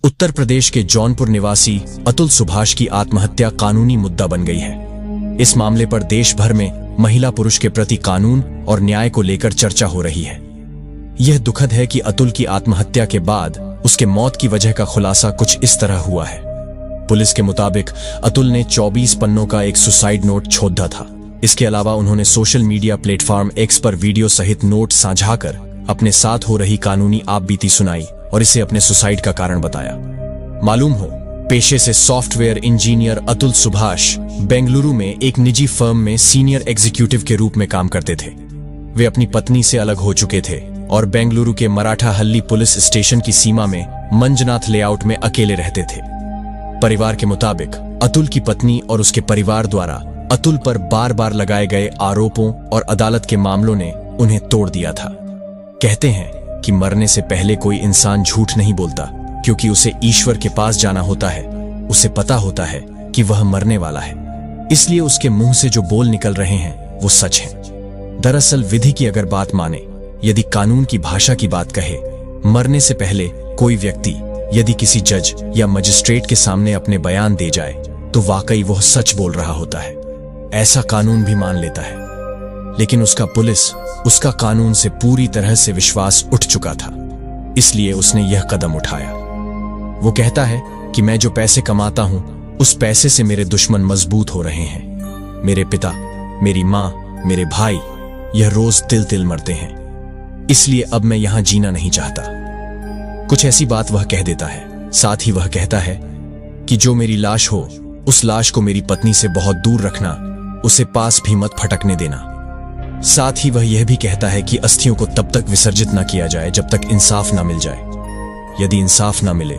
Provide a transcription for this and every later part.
उत्तर प्रदेश के जौनपुर निवासी अतुल सुभाष की आत्महत्या कानूनी मुद्दा बन गई है। इस मामले पर देश भर में महिला पुरुष के प्रति कानून और न्याय को लेकर चर्चा हो रही है। यह दुखद है कि अतुल की आत्महत्या के बाद उसके मौत की वजह का खुलासा कुछ इस तरह हुआ है। पुलिस के मुताबिक अतुल ने 24 पन्नों का एक सुसाइड नोट छोड़ा था। इसके अलावा उन्होंने सोशल मीडिया प्लेटफॉर्म एक्स पर वीडियो सहित नोट साझा कर अपने साथ हो रही कानूनी आपबीती सुनाई और इसे अपने सुसाइड का कारण बताया। मालूम हो, पेशे से सॉफ्टवेयर इंजीनियर अतुल सुभाष बेंगलुरु में एक निजी फर्म में सीनियर एग्जीक्यूटिव के रूप में काम करते थे। वे अपनी पत्नी से अलग हो चुके थे और बेंगलुरु के मराठाहल्ली पुलिस स्टेशन की सीमा में मंजनाथ लेआउट में अकेले रहते थे। परिवार के मुताबिक अतुल की पत्नी और उसके परिवार द्वारा अतुल पर बार बार लगाए गए आरोपों और अदालत के मामलों ने उन्हें तोड़ दिया था। कहते हैं कि मरने से पहले कोई इंसान झूठ नहीं बोलता, क्योंकि उसे ईश्वर के पास जाना होता है। उसे पता होता है कि वह मरने वाला है, इसलिए उसके मुंह से जो बोल निकल रहे हैं वो सच है। दरअसल विधि की अगर बात माने, यदि कानून की भाषा की बात कहे, मरने से पहले कोई व्यक्ति यदि किसी जज या मजिस्ट्रेट के सामने अपने बयान दे जाए तो वाकई वह सच बोल रहा होता है। ऐसा कानून भी मान लेता है। लेकिन उसका कानून से पूरी तरह से विश्वास उठ चुका था, इसलिए उसने यह कदम उठाया। वो कहता है कि मैं जो पैसे कमाता हूं, उस पैसे से मेरे दुश्मन मजबूत हो रहे हैं। मेरे पिता, मेरी मां, मेरे भाई यह रोज तिल तिल मरते हैं, इसलिए अब मैं यहां जीना नहीं चाहता। कुछ ऐसी बात वह कह देता है। साथ ही वह कहता है कि जो मेरी लाश हो, उस लाश को मेरी पत्नी से बहुत दूर रखना, उसे पास भी मत फटकने देना। साथ ही वह यह भी कहता है कि अस्थियों को तब तक विसर्जित न किया जाए जब तक इंसाफ न मिल जाए। यदि इंसाफ न मिले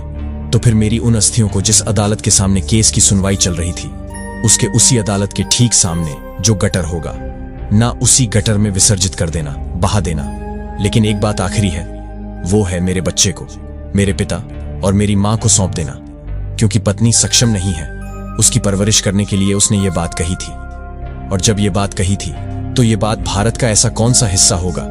तो फिर मेरी उन अस्थियों को जिस अदालत के सामने केस की सुनवाई चल रही थी, उसके उसी अदालत के ठीक सामने जो गटर होगा, ना उसी गटर में विसर्जित कर देना, बहा देना। लेकिन एक बात आखिरी है, वो है मेरे बच्चे को, मेरे पिता और मेरी मां को सौंप देना, क्योंकि पत्नी सक्षम नहीं है। उसकी परवरिश करने के लिए उसने ये बात कही थी। और जब ये बात कही थी तो ये बात भारत का ऐसा कौन सा हिस्सा होगा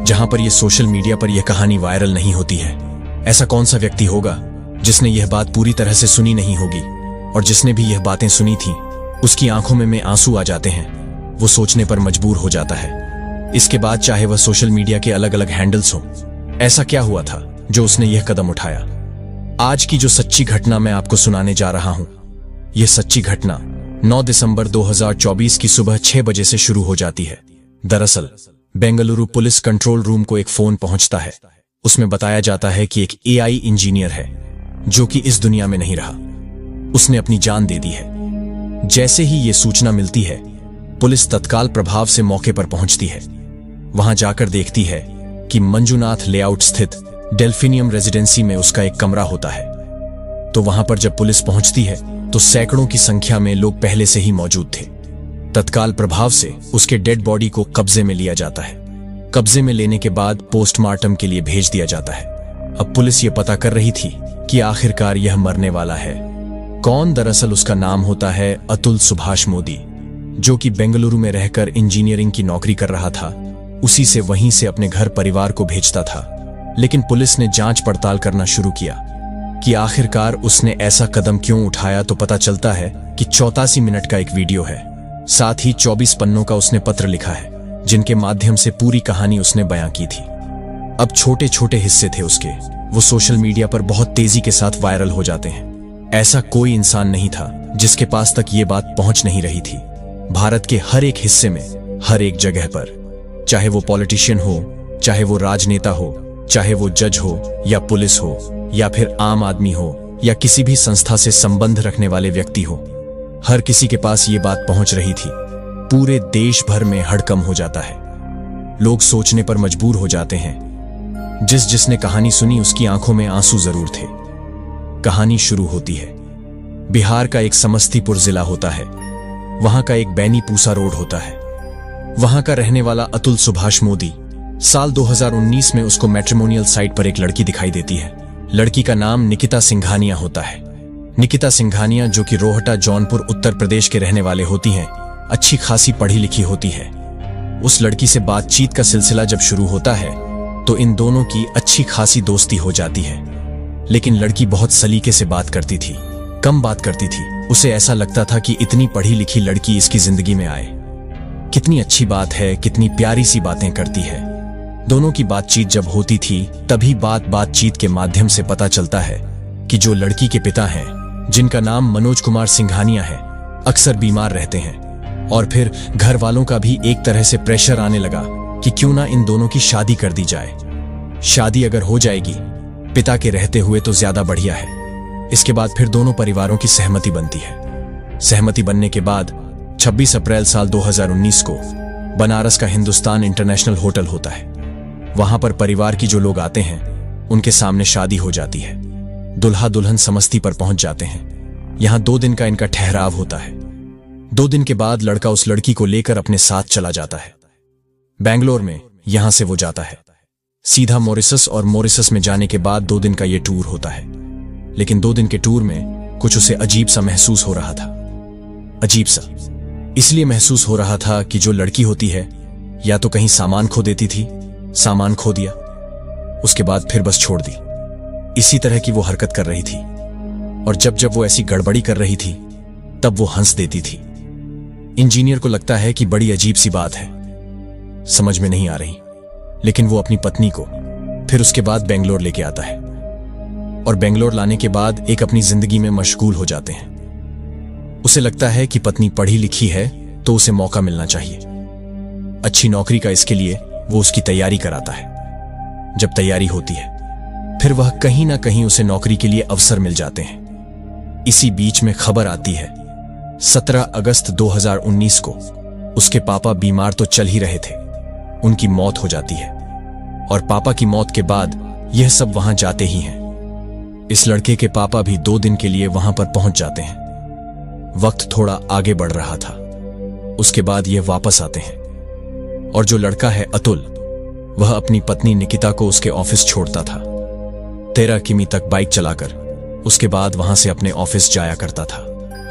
जहां पर यह सोशल मीडिया पर यह कहानी वायरल नहीं होती है? ऐसा कौन सा व्यक्ति होगा जिसने यह बात पूरी तरह से सुनी नहीं होगी? और जिसने भी यह बातें सुनी थी, उसकी आंखों में आंसू आ जाते हैं। वो सोचने पर मजबूर हो जाता है। इसके बाद चाहे वह सोशल मीडिया के अलग अलग हैंडल्स हों, ऐसा क्या हुआ था जो उसने यह कदम उठाया? आज की जो सच्ची घटना मैं आपको सुनाने जा रहा हूं, यह सच्ची घटना 9 दिसंबर 2024 की सुबह 6 बजे से शुरू हो जाती है। दरअसल बेंगलुरु पुलिस कंट्रोल रूम को एक फोन पहुंचता है। उसमें बताया जाता है कि एक एआई इंजीनियर है जो कि इस दुनिया में नहीं रहा, उसने अपनी जान दे दी है। जैसे ही यह सूचना मिलती है, पुलिस तत्काल प्रभाव से मौके पर पहुंचती है। वहां जाकर देखती है कि मंजुनाथ लेआउट स्थित डेल्फिनियम रेजिडेंसी में उसका एक कमरा होता है। तो वहां पर जब पुलिस पहुंचती है तो सैकड़ों की संख्या में लोग पहले से ही मौजूद थे। तत्काल प्रभाव से उसके डेड बॉडी को कब्जे में लिया जाता है। कब्जे में लेने के बाद पोस्टमार्टम के लिए भेज दिया जाता है। अब पुलिस ये पता कर रही थी कि आखिरकार यह मरने वाला है कौन। दरअसल उसका नाम होता है अतुल सुभाष मोदी, जो कि बेंगलुरु में रहकर इंजीनियरिंग की नौकरी कर रहा था। उसी से वहीं से अपने घर परिवार को भेजता था। लेकिन पुलिस ने जांच पड़ताल करना शुरू किया कि आखिरकार उसने ऐसा कदम क्यों उठाया, तो पता चलता है कि 84 मिनट का एक वीडियो है। साथ ही 24 पन्नों का उसने पत्र लिखा है, जिनके माध्यम से पूरी कहानी उसने बयां की थी। अब छोटे छोटे हिस्से थे उसके, वो सोशल मीडिया पर बहुत तेजी के साथ वायरल हो जाते हैं। ऐसा कोई इंसान नहीं था जिसके पास तक ये बात पहुंच नहीं रही थी। भारत के हर एक हिस्से में, हर एक जगह पर, चाहे वो पॉलिटिशियन हो, चाहे वो राजनेता हो, चाहे वो जज हो या पुलिस हो या फिर आम आदमी हो या किसी भी संस्था से संबंध रखने वाले व्यक्ति हो, हर किसी के पास ये बात पहुंच रही थी। पूरे देश भर में हड़कंप हो जाता है। लोग सोचने पर मजबूर हो जाते हैं। जिसने कहानी सुनी उसकी आंखों में आंसू जरूर थे। कहानी शुरू होती है। बिहार का एक समस्तीपुर जिला होता है। वहां का एक बैनी पूसा रोड होता है। वहां का रहने वाला अतुल सुभाष मोदी, साल 2019 में उसको मैट्रिमोनियल साइट पर एक लड़की दिखाई देती है। लड़की का नाम निकिता सिंघानिया होता है। निकिता सिंघानिया, जो कि रोहटा जौनपुर उत्तर प्रदेश के रहने वाले होती हैं, अच्छी खासी पढ़ी लिखी होती है। उस लड़की से बातचीत का सिलसिला जब शुरू होता है तो इन दोनों की अच्छी खासी दोस्ती हो जाती है। लेकिन लड़की बहुत सलीके से बात करती थी, कम बात करती थी। उसे ऐसा लगता था कि इतनी पढ़ी लिखी लड़की इसकी जिंदगी में आए, कितनी अच्छी बात है, कितनी प्यारी सी बातें करती है। दोनों की बातचीत जब होती थी तभी बातचीत के माध्यम से पता चलता है कि जो लड़की के पिता हैं, जिनका नाम मनोज कुमार सिंघानिया है, अक्सर बीमार रहते हैं। और फिर घर वालों का भी एक तरह से प्रेशर आने लगा कि क्यों ना इन दोनों की शादी कर दी जाए। शादी अगर हो जाएगी पिता के रहते हुए तो ज्यादा बढ़िया है। इसके बाद फिर दोनों परिवारों की सहमति बनती है। सहमति बनने के बाद 26 अप्रैल साल 2019 को बनारस का हिंदुस्तान इंटरनेशनल होटल होता है। वहां पर परिवार की जो लोग आते हैं उनके सामने शादी हो जाती है। दुल्हा दुल्हन समस्ती पर पहुंच जाते हैं। यहां 2 दिन का इनका ठहराव होता है। 2 दिन के बाद लड़का उस लड़की को लेकर अपने साथ चला जाता है बैंगलोर में। यहां से वो जाता है सीधा मॉरिशस, और मॉरिशस में जाने के बाद 2 दिन का ये टूर होता है। लेकिन 2 दिन के टूर में कुछ उसे अजीब सा महसूस हो रहा था। अजीब सा इसलिए महसूस हो रहा था कि जो लड़की होती है या तो कहीं सामान खो देती थी, सामान खो दिया, उसके बाद फिर बस छोड़ दी। इसी तरह की वो हरकत कर रही थी। और जब जब वो ऐसी गड़बड़ी कर रही थी तब वो हंस देती थी। इंजीनियर को लगता है कि बड़ी अजीब सी बात है, समझ में नहीं आ रही। लेकिन वो अपनी पत्नी को फिर उसके बाद बेंगलोर लेके आता है और बेंगलोर लाने के बाद एक अपनी जिंदगी में मशगूल हो जाते हैं। उसे लगता है कि पत्नी पढ़ी लिखी है तो उसे मौका मिलना चाहिए, अच्छी नौकरी का। इसके लिए वो उसकी तैयारी कराता है। जब तैयारी होती है फिर वह कहीं ना कहीं उसे नौकरी के लिए अवसर मिल जाते हैं। इसी बीच में खबर आती है 17 अगस्त 2019 को उसके पापा बीमार तो चल ही रहे थे, उनकी मौत हो जाती है। और पापा की मौत के बाद यह सब वहां जाते ही हैं। इस लड़के के पापा भी 2 दिन के लिए वहां पर पहुंच जाते हैं। वक्त थोड़ा आगे बढ़ रहा था। उसके बाद ये वापस आते हैं और जो लड़का है अतुल, वह अपनी पत्नी निकिता को उसके ऑफिस छोड़ता था 13 किमी तक बाइक चलाकर। उसके बाद वहां से अपने ऑफिस जाया करता था।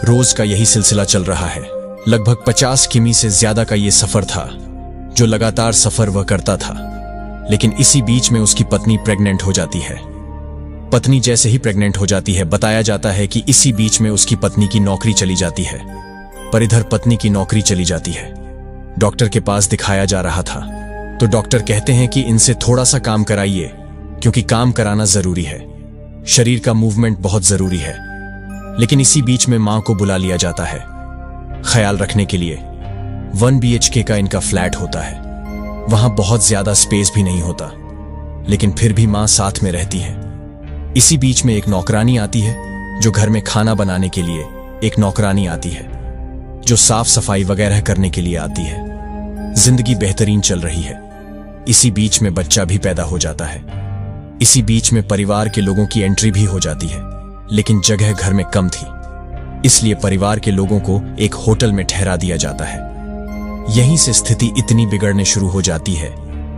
रोज का यही सिलसिला चल रहा है। लगभग 50 किमी से ज्यादा का ये सफर था जो लगातार सफर वह करता था। लेकिन इसी बीच में उसकी पत्नी प्रेग्नेंट हो जाती है। पत्नी जैसे ही प्रेग्नेंट हो जाती है, बताया जाता है कि इसी बीच में उसकी पत्नी की नौकरी चली जाती है। पर इधर पत्नी की नौकरी चली जाती है। डॉक्टर के पास दिखाया जा रहा था तो डॉक्टर कहते हैं कि इनसे थोड़ा सा काम कराइए, क्योंकि काम कराना जरूरी है, शरीर का मूवमेंट बहुत जरूरी है। लेकिन इसी बीच में मां को बुला लिया जाता है ख्याल रखने के लिए। 1 BHK का इनका फ्लैट होता है। वहां बहुत ज्यादा स्पेस भी नहीं होता, लेकिन फिर भी मां साथ में रहती है। इसी बीच में एक नौकरानी आती है जो घर में खाना बनाने के लिए, एक नौकरानी आती है जो साफ सफाई वगैरह करने के लिए आती है। जिंदगी बेहतरीन चल रही है। इसी बीच में बच्चा भी पैदा हो जाता है। इसी बीच में परिवार के लोगों की एंट्री भी हो जाती है, लेकिन जगह घर में कम थी, इसलिए परिवार के लोगों को एक होटल में ठहरा दिया जाता है। यहीं से स्थिति इतनी बिगड़ने शुरू हो जाती है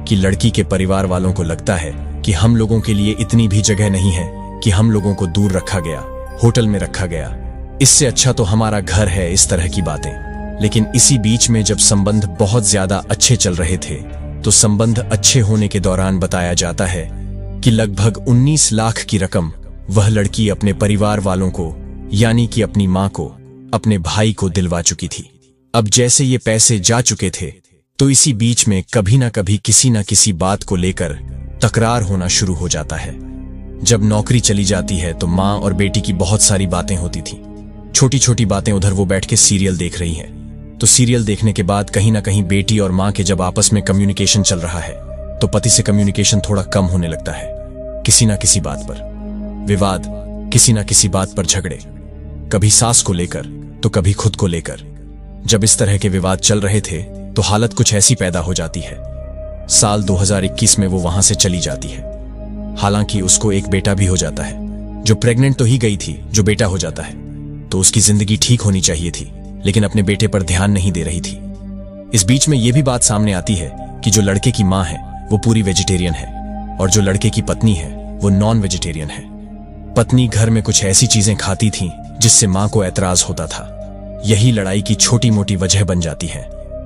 कि लड़की के परिवार वालों को लगता है कि हम लोगों के लिए इतनी भी जगह नहीं है कि हम लोगों को दूर रखा गया, होटल में रखा गया, इससे अच्छा तो हमारा घर है, इस तरह की बातें। लेकिन इसी बीच में जब संबंध बहुत ज्यादा अच्छे चल रहे थे तो संबंध अच्छे होने के दौरान बताया जाता है कि लगभग 19 लाख की रकम वह लड़की अपने परिवार वालों को, यानी कि अपनी मां को, अपने भाई को दिलवा चुकी थी। अब जैसे ये पैसे जा चुके थे तो इसी बीच में कभी ना कभी किसी ना किसी बात को लेकर तकरार होना शुरू हो जाता है। जब नौकरी चली जाती है तो मां और बेटी की बहुत सारी बातें होती थी, छोटी छोटी बातें। उधर वो बैठ के सीरियल देख रही हैं, तो सीरियल देखने के बाद कहीं ना कहीं बेटी और मां के जब आपस में कम्युनिकेशन चल रहा है तो पति से कम्युनिकेशन थोड़ा कम होने लगता है। किसी ना किसी बात पर विवाद, किसी ना किसी बात पर झगड़े, कभी सास को लेकर तो कभी खुद को लेकर। जब इस तरह के विवाद चल रहे थे तो हालत कुछ ऐसी पैदा हो जाती है। साल 2021 में वो वहां से चली जाती है। हालांकि उसको एक बेटा भी हो जाता है। जो प्रेग्नेंट तो ही गई थी, जो बेटा हो जाता है तो उसकी जिंदगी ठीक होनी चाहिए थी, लेकिन अपने बेटे पर ध्यान नहीं दे रही थी। इस बीच में यह भी बात सामने आती है कि जो लड़के की मां है वो पूरी वेजिटेरियन है और जो लड़के की पत्नी है वो नॉन वेजिटेरियन है। पत्नी घर में कुछ ऐसी चीजें खाती थी जिससे मां को ऐतराज होता था। यही लड़ाई की छोटी मोटी वजह बन जाती है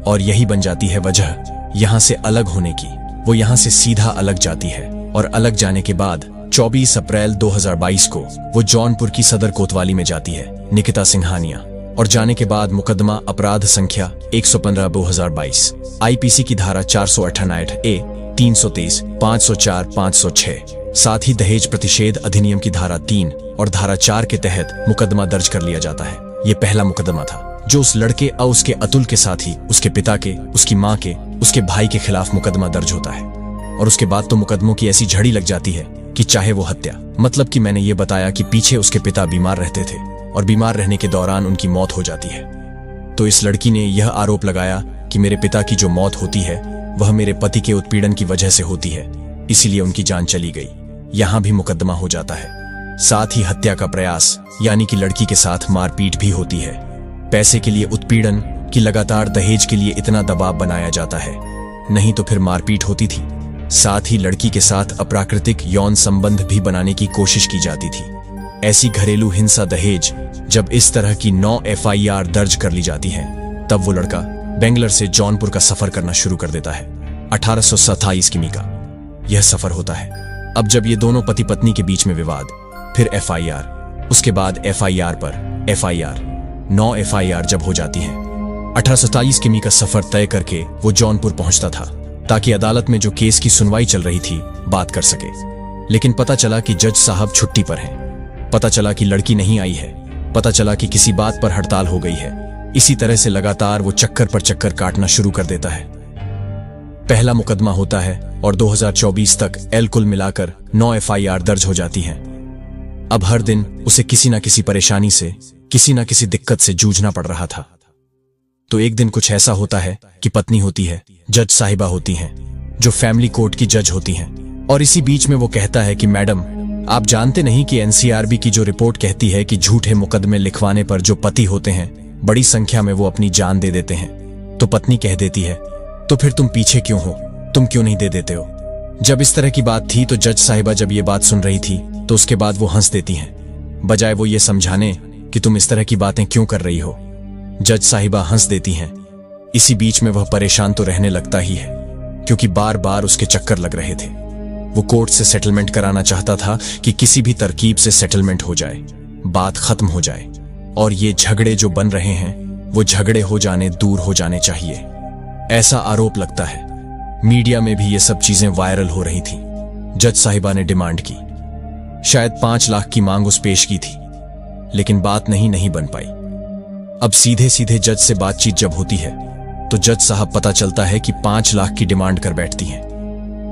और यही बन जाती है वजह यहां से अलग होने की। वो यहां से सीधा अलग जाती है और अलग जाने के बाद 24 अप्रैल 2022 को वो जौनपुर की सदर कोतवाली में जाती है, निकिता सिंघानिया, और जाने के बाद मुकदमा अपराध संख्या 115/2022, आईपीसी की धारा 468A, 323, 504, 506, साथ ही दहेज प्रतिषेध अधिनियम की धारा 3 और धारा 4 के तहत मुकदमा दर्ज कर लिया जाता है। ये पहला मुकदमा था जो उस लड़के और उसके अतुल के साथ ही उसके पिता के, उसकी माँ के, उसके भाई के खिलाफ मुकदमा दर्ज होता है। और उसके बाद तो मुकदमों की ऐसी झड़ी लग जाती है कि चाहे वो हत्या, मतलब कि मैंने ये बताया कि पीछे उसके पिता बीमार रहते थे और बीमार रहने के दौरान उनकी मौत हो जाती है, तो इस लड़की ने यह आरोप लगाया कि मेरे पिता की जो मौत होती है वह मेरे पति के उत्पीड़न की वजह से होती है, इसीलिए उनकी जान चली गई। यहां भी मुकदमा हो जाता है। साथ ही हत्या का प्रयास यानी कि लड़की के साथ मारपीट भी होती है। पैसे के लिए उत्पीड़न कि लगातार दहेज के लिए इतना दबाव बनाया जाता है, नहीं तो फिर मारपीट होती थी। साथ ही लड़की के साथ अप्राकृतिक यौन संबंध भी बनाने की कोशिश की जाती थी। ऐसी घरेलू हिंसा दहेज जब इस तरह की 9 FIR दर्ज कर ली जाती हैं, तब वो लड़का बेंगलुरु से जौनपुर का सफर करना शुरू कर देता है। 1827 किमी का यह सफर होता है। अब जब ये दोनों पति पत्नी के बीच में विवाद, फिर FIR, उसके बाद FIR पर FIR, 9 FIR जब हो जाती हैं, 1827 किमी का सफर तय करके वो जौनपुर पहुंचता था ताकि अदालत में जो केस की सुनवाई चल रही थी बात कर सके। लेकिन पता चला कि जज साहब छुट्टी पर हैं। पता चला कि लड़की नहीं आई है। पता चला कि किसी बात पर हड़ताल हो गई है। इसी तरह से लगातार वो चक्कर पर चक्कर काटना शुरू कर देता है। पहला मुकदमा होता है और 2024 तक कुल मिलाकर 9 FIR दर्ज हो जाती हैं। अब हर दिन उसे किसी ना किसी परेशानी से, किसी ना किसी दिक्कत से जूझना पड़ रहा था। तो एक दिन कुछ ऐसा होता है कि पत्नी होती है, जज साहिबा होती हैं, जो फैमिली कोर्ट की जज होती हैं, और इसी बीच में वो कहता है कि मैडम, आप जानते नहीं कि NCRB की जो रिपोर्ट कहती है कि झूठे मुकदमे लिखवाने पर जो पति होते हैं बड़ी संख्या में वो अपनी जान दे देते हैं। तो पत्नी कह देती है, तो फिर तुम पीछे क्यों हो, तुम क्यों नहीं दे देते हो। जब इस तरह की बात थी तो जज साहिबा जब ये बात सुन रही थी तो उसके बाद वो हंस देती हैं, बजाय वो ये समझाने कि तुम इस तरह की बातें क्यों कर रही हो। जज साहिबा हंस देती हैं। इसी बीच में वह परेशान तो रहने लगता ही है, क्योंकि बार बार उसके चक्कर लग रहे थे। वो कोर्ट से सेटलमेंट कराना चाहता था कि किसी भी तरकीब से सेटलमेंट हो जाए, बात खत्म हो जाए, और ये झगड़े जो बन रहे हैं वो झगड़े हो जाने, दूर हो जाने चाहिए, ऐसा आरोप लगता है। मीडिया में भी ये सब चीजें वायरल हो रही थी। जज साहिबा ने डिमांड की, शायद 5 लाख की मांग उस पेश की थी, लेकिन बात नहीं बन पाई। अब सीधे सीधे जज से बातचीत जब होती है तो जज साहब पता चलता है कि 5 लाख की डिमांड कर बैठती हैं।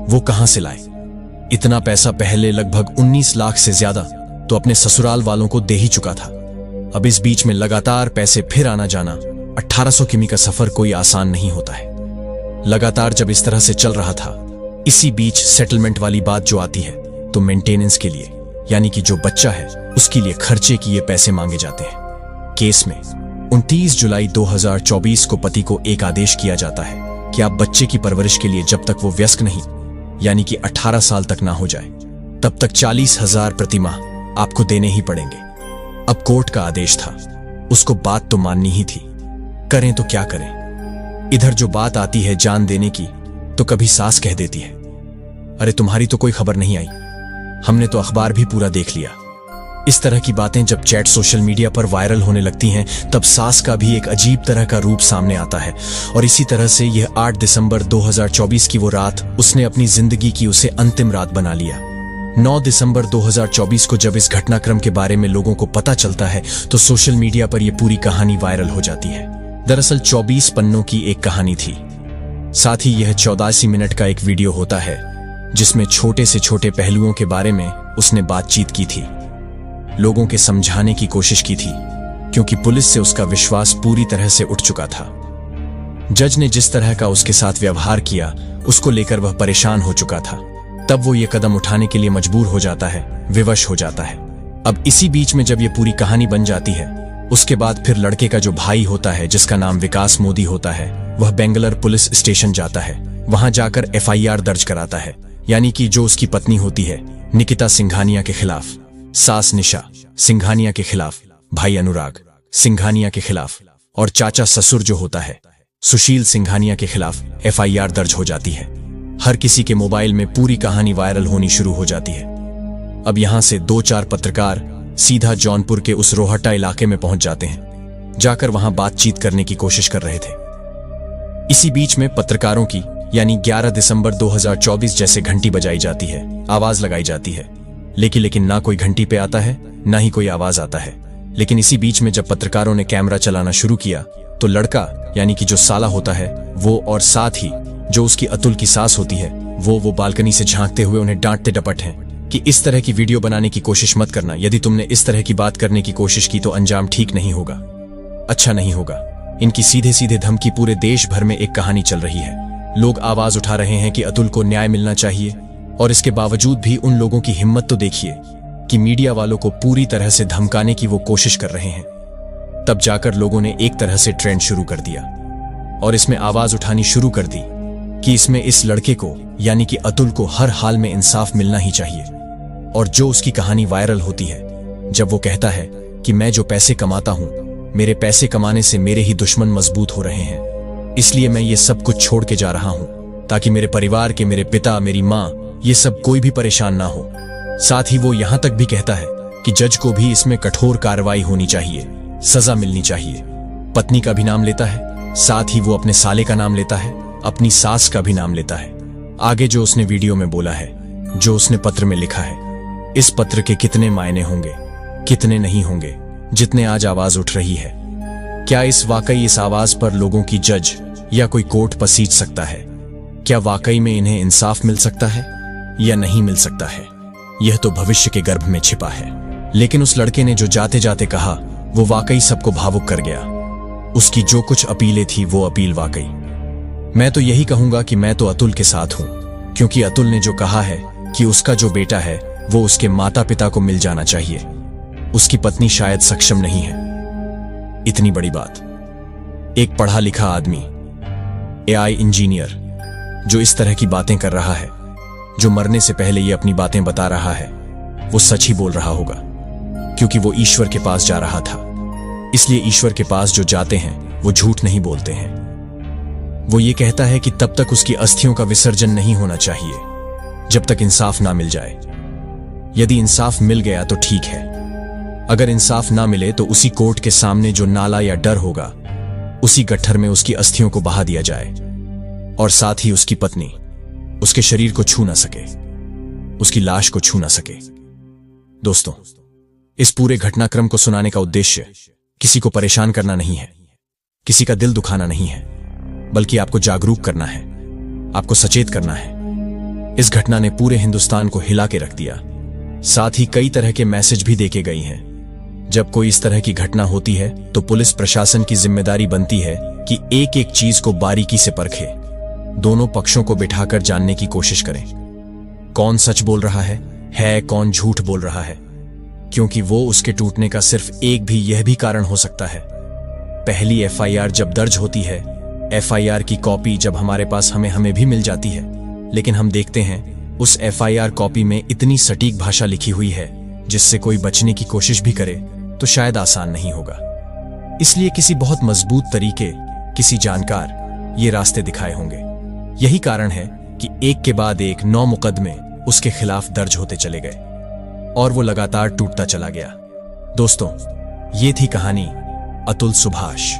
वो कहां से लाए इतना पैसा? पहले लगभग 19 लाख से ज्यादा तो अपने ससुराल वालों को दे ही चुका था। अब इस बीच में लगातार पैसे फिर आना जाना, 1800 किमी का सफर कोई आसान नहीं होता है। लगातार जब इस तरह से चल रहा था, इसी बीच सेटलमेंट वाली बात जो आती है तो मेंटेनेंस के लिए, यानी कि जो बच्चा है उसके लिए खर्चे की ये पैसे मांगे जाते हैं। केस में 29 जुलाई 2024 को पति को एक आदेश किया जाता है कि आप बच्चे की परवरिश के लिए जब तक वो वयस्क नहीं, यानी कि 18 साल तक ना हो जाए, तब तक 40,000 प्रति माह आपको देने ही पड़ेंगे। अब कोर्ट का आदेश था, उसको बात तो माननी ही थी, करें तो क्या करें। इधर जो बात आती है जान देने की तो कभी सास कह देती है, अरे तुम्हारी तो कोई खबर नहीं आई, हमने तो अखबार भी पूरा देख लिया। इस तरह की बातें जब चैट सोशल मीडिया पर वायरल होने लगती हैं, तब सास का भी एक अजीब तरह का रूप सामने आता है। और इसी तरह से यह 8 दिसंबर 2024 की वो रात उसने अपनी जिंदगी की उसे अंतिम रात बना लिया। 9 दिसंबर 2024 को जब इस घटनाक्रम के बारे में लोगों को पता चलता है तो सोशल मीडिया पर यह पूरी कहानी वायरल हो जाती है। दरअसल 24 पन्नों की एक कहानी थी। साथ ही यह 84 मिनट का एक वीडियो होता है जिसमें छोटे से छोटे पहलुओं के बारे में उसने बातचीत की थी, लोगों के समझाने की कोशिश की थी, क्योंकि पुलिस से उसका विश्वास पूरी तरह से उठ चुका था। जज ने जिस तरह का उसके साथ व्यवहार किया उसको लेकर वह परेशान हो चुका था। तब वो ये कदम उठाने के लिए मजबूर हो जाता है, विवश हो जाता है। अब इसी बीच में जब ये पूरी कहानी बन जाती है, उसके बाद फिर लड़के का जो भाई होता है जिसका नाम विकास मोदी होता है, वह बेंगलुरु पुलिस स्टेशन जाता है। वहां जाकर FIR दर्ज कराता है, यानी कि जो उसकी पत्नी होती है निकिता सिंघानिया के खिलाफ, सास निशा सिंघानिया के खिलाफ, भाई अनुराग सिंघानिया के खिलाफ और चाचा ससुर जो होता है सुशील सिंघानिया के खिलाफ FIR दर्ज हो जाती है। हर किसी के मोबाइल में पूरी कहानी वायरल होनी शुरू हो जाती है। अब यहां से 2-4 पत्रकार सीधा जौनपुर के उस रोहट्टा इलाके में पहुंच जाते हैं। जाकर वहां बातचीत करने की कोशिश कर रहे थे। इसी बीच में पत्रकारों की यानी 11 दिसंबर 2024 जैसे घंटी बजाई जाती है, आवाज लगाई जाती है, लेकिन ना कोई घंटी पे आता है, ना ही कोई आवाज आता है। लेकिन इसी बीच में जब पत्रकारों ने कैमरा चलाना शुरू किया तो लड़का यानी कि जो साला होता है वो, और साथ ही जो उसकी अतुल की सास होती है वो बालकनी से झांकते हुए उन्हें डांटते डपट हैं कि इस तरह की वीडियो बनाने की कोशिश मत करना। यदि तुमने इस तरह की बात करने की कोशिश की तो अंजाम ठीक नहीं होगा, अच्छा नहीं होगा। इनकी सीधे सीधे धमकी पूरे देश भर में एक कहानी चल रही है। लोग आवाज उठा रहे हैं कि अतुल को न्याय मिलना चाहिए, और इसके बावजूद भी उन लोगों की हिम्मत तो देखिए कि मीडिया वालों को पूरी तरह से धमकाने की वो कोशिश कर रहे हैं। तब जाकर लोगों ने एक तरह से ट्रेंड शुरू कर दिया और इसमें आवाज उठानी शुरू कर दी कि इसमें इस लड़के को यानी कि अतुल को हर हाल में इंसाफ मिलना ही चाहिए। और जो उसकी कहानी वायरल होती है जब वो कहता है कि मैं जो पैसे कमाता हूं, मेरे पैसे कमाने से मेरे ही दुश्मन मजबूत हो रहे हैं, इसलिए मैं ये सब कुछ छोड़ के जा रहा हूं ताकि मेरे परिवार के, मेरे पिता, मेरी मां, ये सब कोई भी परेशान ना हो। साथ ही वो यहां तक भी कहता है कि जज को भी इसमें कठोर कार्रवाई होनी चाहिए, सजा मिलनी चाहिए। पत्नी का भी नाम लेता है, साथ ही वो अपने साले का नाम लेता है, अपनी सास का भी नाम लेता है। आगे जो उसने वीडियो में बोला है, जो उसने पत्र में लिखा है, इस पत्र के कितने मायने होंगे, कितने नहीं होंगे, जितने आज आवाज उठ रही है। क्या इस आवाज पर लोगों की जज या कोई कोर्ट पसीज सकता है? क्या वाकई में इन्हें इंसाफ मिल सकता है या नहीं मिल सकता है? यह तो भविष्य के गर्भ में छिपा है। लेकिन उस लड़के ने जो जाते जाते कहा वो वाकई सबको भावुक कर गया। उसकी जो कुछ अपीलें थी वो अपील वाकई, मैं तो यही कहूंगा कि मैं तो अतुल के साथ हूं, क्योंकि अतुल ने जो कहा है कि उसका जो बेटा है वो उसके माता पिता को मिल जाना चाहिए। उसकी पत्नी शायद सक्षम नहीं है। इतनी बड़ी बात, एक पढ़ा लिखा आदमी, एआई इंजीनियर, जो इस तरह की बातें कर रहा है, जो मरने से पहले ये अपनी बातें बता रहा है, वो सच ही बोल रहा होगा, क्योंकि वो ईश्वर के पास जा रहा था। इसलिए ईश्वर के पास जो जाते हैं वो झूठ नहीं बोलते हैं। वो ये कहता है कि तब तक उसकी अस्थियों का विसर्जन नहीं होना चाहिए जब तक इंसाफ ना मिल जाए। यदि इंसाफ मिल गया तो ठीक है, अगर इंसाफ ना मिले तो उसी कोर्ट के सामने जो नाला या डर होगा, उसी गट्ठर में उसकी अस्थियों को बहा दिया जाए, और साथ ही उसकी पत्नी उसके शरीर को छू ना सके, उसकी लाश को छू ना सके। दोस्तों, इस पूरे घटनाक्रम को सुनाने का उद्देश्य किसी को परेशान करना नहीं है, किसी का दिल दुखाना नहीं है, बल्कि आपको जागरूक करना है, आपको सचेत करना है। इस घटना ने पूरे हिंदुस्तान को हिला के रख दिया। साथ ही कई तरह के मैसेज भी देके गई हैं। जब कोई इस तरह की घटना होती है तो पुलिस प्रशासन की जिम्मेदारी बनती है कि एक एक चीज को बारीकी से परखे, दोनों पक्षों को बिठाकर जानने की कोशिश करें, कौन सच बोल रहा है कौन झूठ बोल रहा है, क्योंकि वो उसके टूटने का सिर्फ एक भी यह भी कारण हो सकता है। पहली एफआईआर जब दर्ज होती है, एफआईआर की कॉपी जब हमारे पास हमें भी मिल जाती है, लेकिन हम देखते हैं उस एफआईआर कॉपी में इतनी सटीक भाषा लिखी हुई है जिससे कोई बचने की कोशिश भी करे तो शायद आसान नहीं होगा। इसलिए किसी बहुत मजबूत तरीके, किसी जानकार ये रास्ते दिखाए होंगे। यही कारण है कि एक के बाद एक 9 मुकदमे उसके खिलाफ दर्ज होते चले गए और वो लगातार टूटता चला गया। दोस्तों, ये थी कहानी अतुल सुभाष।